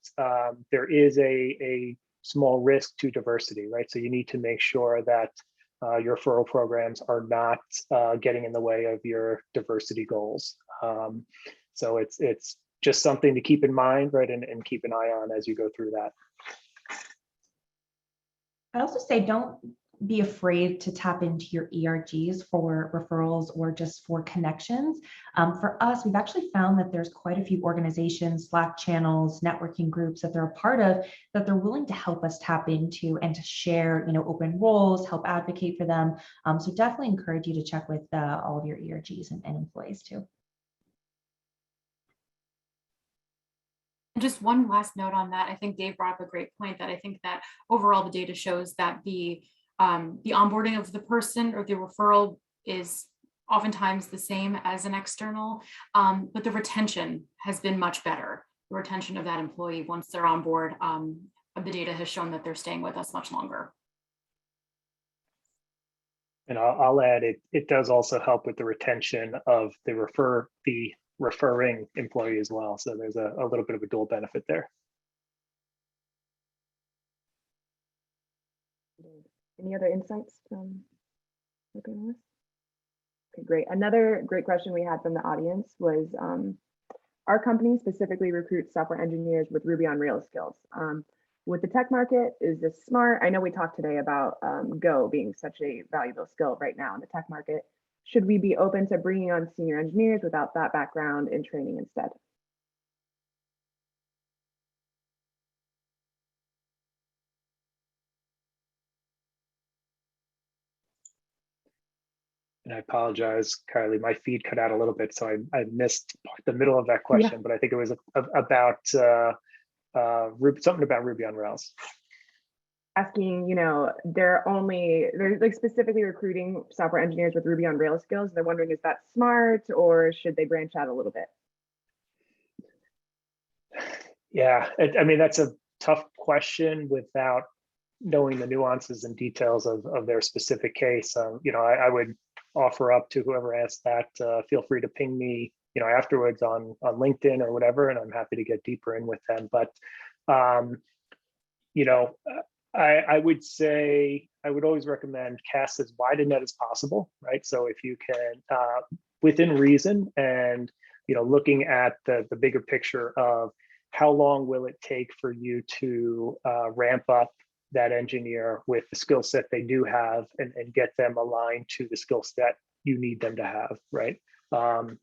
there is a small risk to diversity, right? So you need to make sure that your referral programs are not getting in the way of your diversity goals. So it's just something to keep in mind, right? And keep an eye on as you go through that. I'd also say don't be afraid to tap into your ERGs for referrals or just for connections. For us, we've actually found that there's quite a few organizations, Slack channels, networking groups that they're a part of, that they're willing to help us tap into and to share, open roles, help advocate for them. So definitely encourage you to check with all of your ERGs and employees too. Just one last note on that. I think Dave brought up a great point that I think that overall the data shows that the onboarding of the person or the referral is oftentimes the same as an external, but the retention has been much better. The retention of that employee once they're on board, the data has shown that they're staying with us much longer. And I'll add, it does also help with the retention of the referring employee as well. So there's a little bit of a dual benefit there. Any other insights from the panelists? Okay, great. Another great question we had from the audience was, our company specifically recruits software engineers with Ruby on Rails skills. With the tech market, is this smart? I know we talked today about Go being such a valuable skill right now in the tech market. Should we be open to bringing on senior engineers without that background in training instead? And I apologize, Kylie, my feed cut out a little bit, so I missed the middle of that question, yeah. But I think it was about something about Ruby on Rails. Asking, they're like specifically recruiting software engineers with Ruby on Rails skills. They're wondering, is that smart or should they branch out a little bit? Yeah, I mean, that's a tough question without knowing the nuances and details of their specific case. I would offer up to whoever asked that, feel free to ping me, afterwards on LinkedIn or whatever, and I'm happy to get deeper in with them. But, I would say, I would always recommend cast as wide a net as possible, right? So if you can, within reason and, looking at the bigger picture of how long will it take for you to ramp up that engineer with the skill set they do have and get them aligned to the skill set you need them to have, right?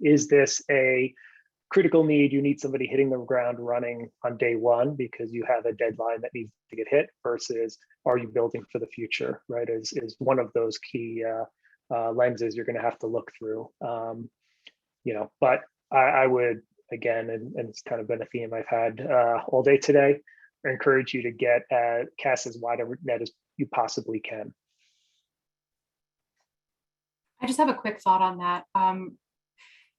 Is this a critical need? You need somebody hitting the ground running on day one because you have a deadline that needs to get hit, versus are you building for the future, right? Is one of those key lenses you're going to have to look through. But I would, again, and it's kind of been a theme I've had all day today, encourage you to cast as wide a net as you possibly can. I just have a quick thought on that.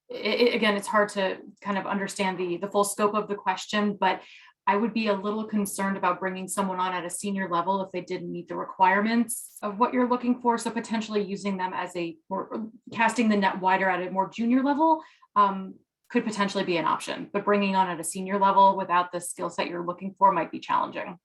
Again, it's hard to kind of understand the full scope of the question, but I would be a little concerned about bringing someone on at a senior level if they didn't meet the requirements of what you're looking for. So potentially using them as or casting the net wider at a more junior level could potentially be an option, but bringing on at a senior level without the skill set you're looking for might be challenging.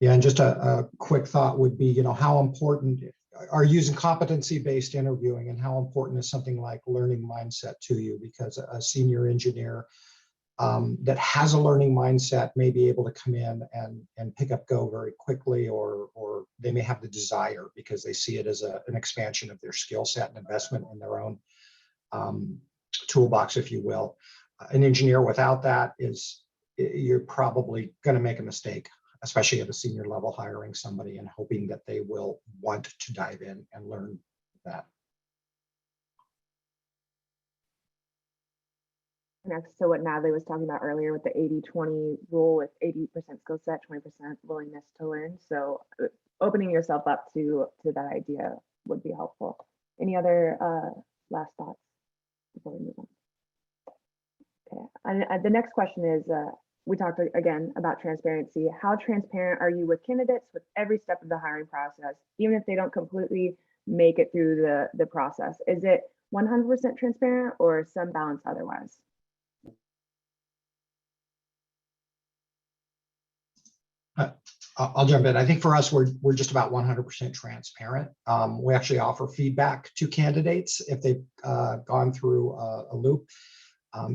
Yeah, and just a quick thought would be, how important are using competency-based interviewing, and how important is something like learning mindset to you? Because a senior engineer that has a learning mindset may be able to come in and pick up Go very quickly, or they may have the desire because they see it as an expansion of their skill set and investment in their own toolbox, if you will. An engineer without that you're probably going to make a mistake, especially at a senior level, hiring somebody and hoping that they will want to dive in and learn that. Next to what Natalie was talking about earlier with the 80-20 rule, with 80% skill set, 20% willingness to learn. So opening yourself up to that idea would be helpful. Any other last thoughts before we move on? Okay, and the next question is, we talked again about transparency. How transparent are you with candidates with every step of the hiring process, even if they don't completely make it through the process? Is it 100% transparent or some balance otherwise? I'll jump in. I think for us, we're just about 100% transparent. We actually offer feedback to candidates if they've gone through a loop,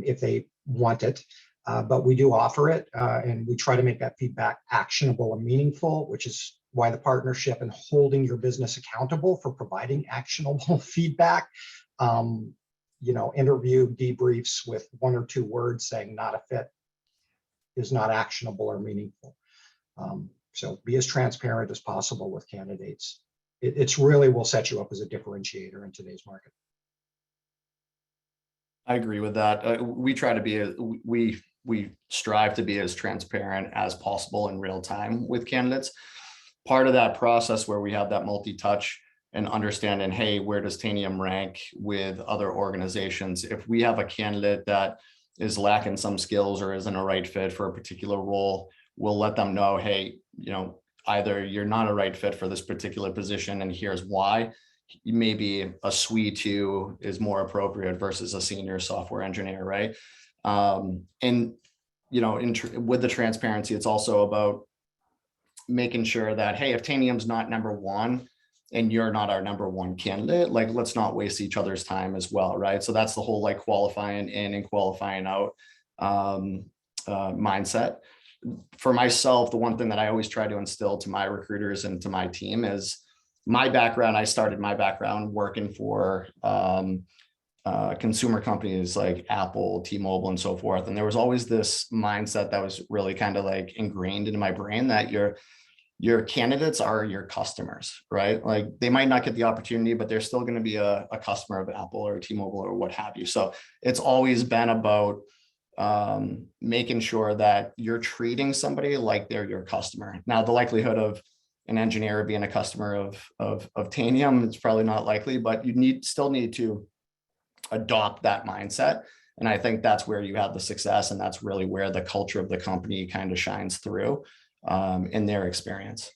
if they want it. But we do offer it, and we try to make that feedback actionable and meaningful, which is why the partnership and holding your business accountable for providing actionable feedback. Interview debriefs with 1 or 2 words saying not a fit is not actionable or meaningful. So be as transparent as possible with candidates. It's really will set you up as a differentiator in today's market. I agree with that. We try to be, we strive to be as transparent as possible in real time with candidates. Part of that process where we have that multi-touch and understanding, hey, where does Tanium rank with other organizations? If we have a candidate that is lacking some skills or isn't a right fit for a particular role, we'll let them know, hey, either you're not a right fit for this particular position and here's why. Maybe a SWE 2 is more appropriate versus a senior software engineer, right? And with the transparency, it's also about making sure that, hey, if Tanium's not number 1 and you're not our number 1 candidate, like, let's not waste each other's time as well, right? So that's the whole like qualifying in and qualifying out mindset. For myself, the one thing that I always try to instill to my recruiters and to my team is my background. I started my background working for consumer companies like Apple, T-Mobile, and so forth. And there was always this mindset that was really kind of like ingrained into my brain that your candidates are your customers, right? Like, they might not get the opportunity, but they're still going to be a customer of Apple or T-Mobile or what have you. So it's always been about making sure that you're treating somebody like they're your customer. Now, the likelihood of an engineer being a customer of Tanium, it's probably not likely, but you still need to adopt that mindset. And I think that's where you have the success, and that's really where the culture of the company kind of shines through in their experience.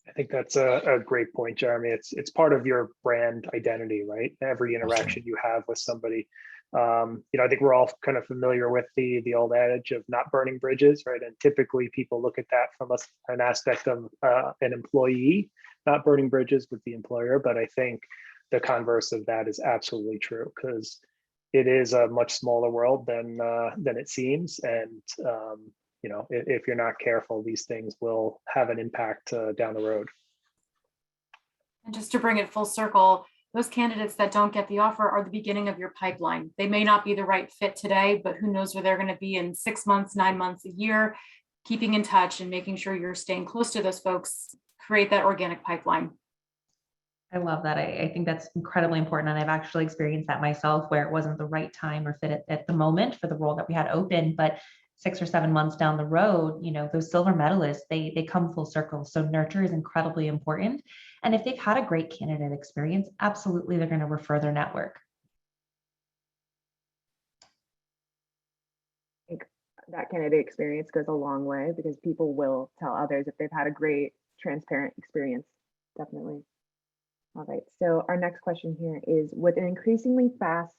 I think that's a great point, Jeremy. It's part of your brand identity, right? Every interaction you have with somebody. I think we're all kind of familiar with the old adage of not burning bridges, right? And typically people look at that from an aspect of an employee not burning bridges with the employer. But I think the converse of that is absolutely true, because it is a much smaller world than it seems. And if you're not careful, these things will have an impact down the road. And just to bring it full circle, those candidates that don't get the offer are the beginning of your pipeline. They may not be the right fit today, but who knows where they're going to be in 6 months, 9 months, a year. Keeping in touch and making sure you're staying close to those folks, create that organic pipeline. I love that. I think that's incredibly important. And I've actually experienced that myself, where it wasn't the right time or fit at the moment for the role that we had open, but 6 or 7 months down the road, those silver medalists, they come full circle. So nurture is incredibly important. And if they've had a great candidate experience, absolutely, they're going to refer their network. I think that candidate experience goes a long way, because people will tell others if they've had a great, transparent experience. Definitely. All right, so our next question here is, with an increasingly fast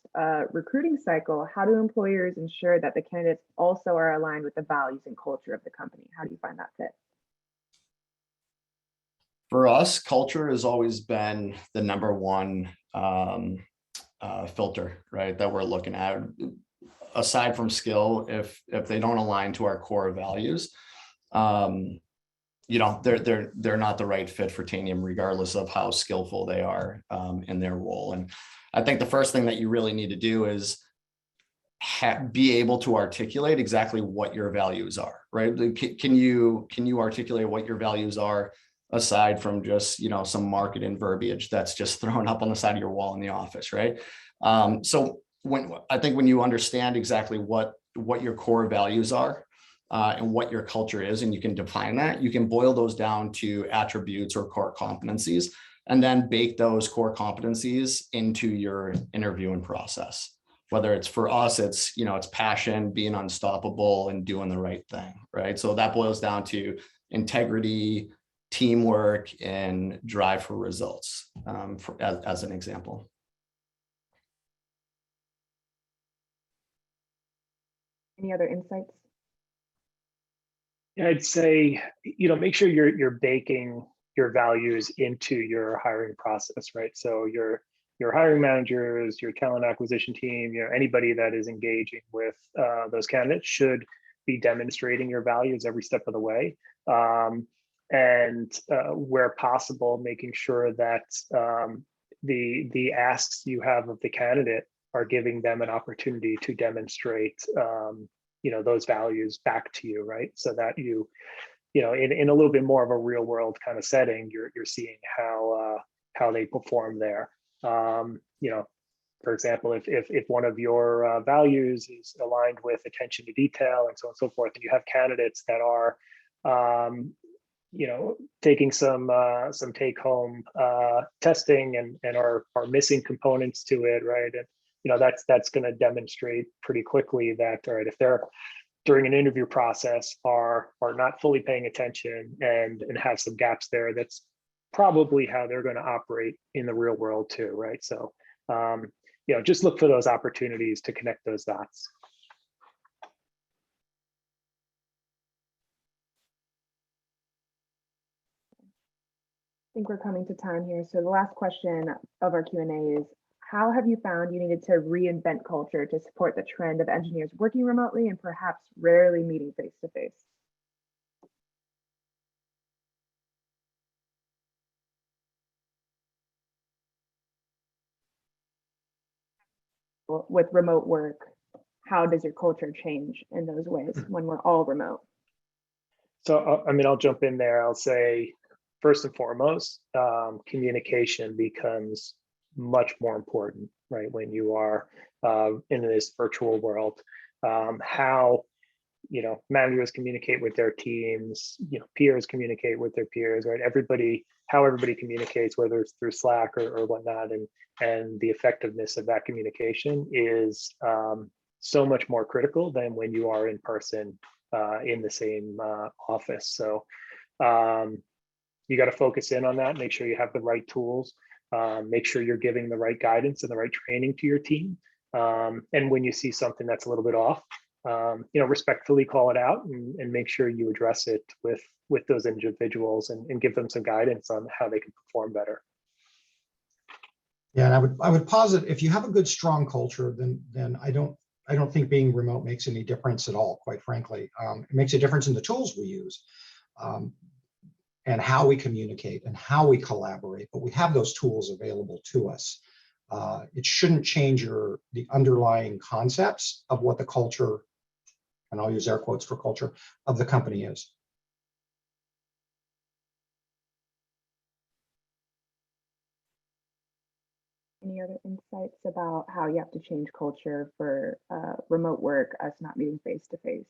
recruiting cycle, how do employers ensure that the candidates also are aligned with the values and culture of the company? How do you find that fit? For us, culture has always been the number one filter, right, that we're looking at. Aside from skill, if they don't align to our core values, they're not the right fit for Tanium, regardless of how skillful they are in their role. And I think the first thing that you really need to do is be able to articulate exactly what your values are, right? Can you articulate what your values are aside from just, some marketing verbiage that's just thrown up on the side of your wall in the office, right? So I think when you understand exactly what your core values are and what your culture is, and you can define that, you can boil those down to attributes or core competencies, and then bake those core competencies into your interviewing process. Whether it's for us, it's passion, being unstoppable, and doing the right thing, right? So that boils down to integrity, teamwork, and drive for results, as an example. Any other insights? Yeah, I'd say, make sure you're baking your values into your hiring process, right? So your hiring managers, your talent acquisition team, anybody that is engaging with those candidates should be demonstrating your values every step of the way. And where possible, making sure that the asks you have of the candidate are giving them an opportunity to demonstrate those values back to you, right? So that you in a little bit more of a real world kind of setting, you're seeing how they perform there. For example, if one of your values is aligned with attention to detail and so on and so forth, and you have candidates that are taking some take home testing and are missing components to it, right? And that's going to demonstrate pretty quickly that, all right, if they're during an interview process are not fully paying attention and have some gaps there, that's probably how they're going to operate in the real world too, right? So just look for those opportunities to connect those dots. I think we're coming to time here. So the last question of our Q&A is, how have you found you needed to reinvent culture to support the trend of engineers working remotely and perhaps rarely meeting face-to-face? With remote work, how does your culture change in those ways when we're all remote? So, I'll jump in there. I'll say, first and foremost, communication becomes much more important, right? When you are in this virtual world, how managers communicate with their teams, peers communicate with their peers, right? How everybody communicates, whether it's through Slack or whatnot, and the effectiveness of that communication is so much more critical than when you are in person in the same office. So you got to focus in on that, make sure you have the right tools, make sure you're giving the right guidance and the right training to your team. And when you see something that's a little bit off, respectfully call it out and make sure you address it with those individuals and give them some guidance on how they can perform better. Yeah, and I would posit, if you have a good, strong culture, then I don't think being remote makes any difference at all, quite frankly. It makes a difference in the tools we use and how we communicate and how we collaborate, but we have those tools available to us. It shouldn't change the underlying concepts of what the culture, and I'll use air quotes for culture, of the company is. Any other insights about how you have to change culture for remote work, us not meeting face-to-face?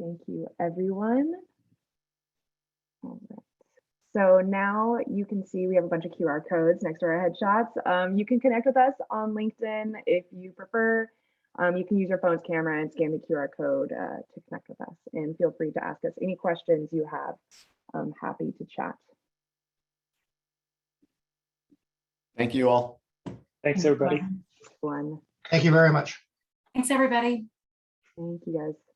Thank you, everyone. All right. So now you can see we have a bunch of QR codes next to our headshots. You can connect with us on LinkedIn if you prefer. You can use your phone's camera and scan the QR code to connect with us. And feel free to ask us any questions you have. I'm happy to chat. Thank you all. Thanks, everybody. One. Thank you very much. Thanks, everybody. Thank you, guys.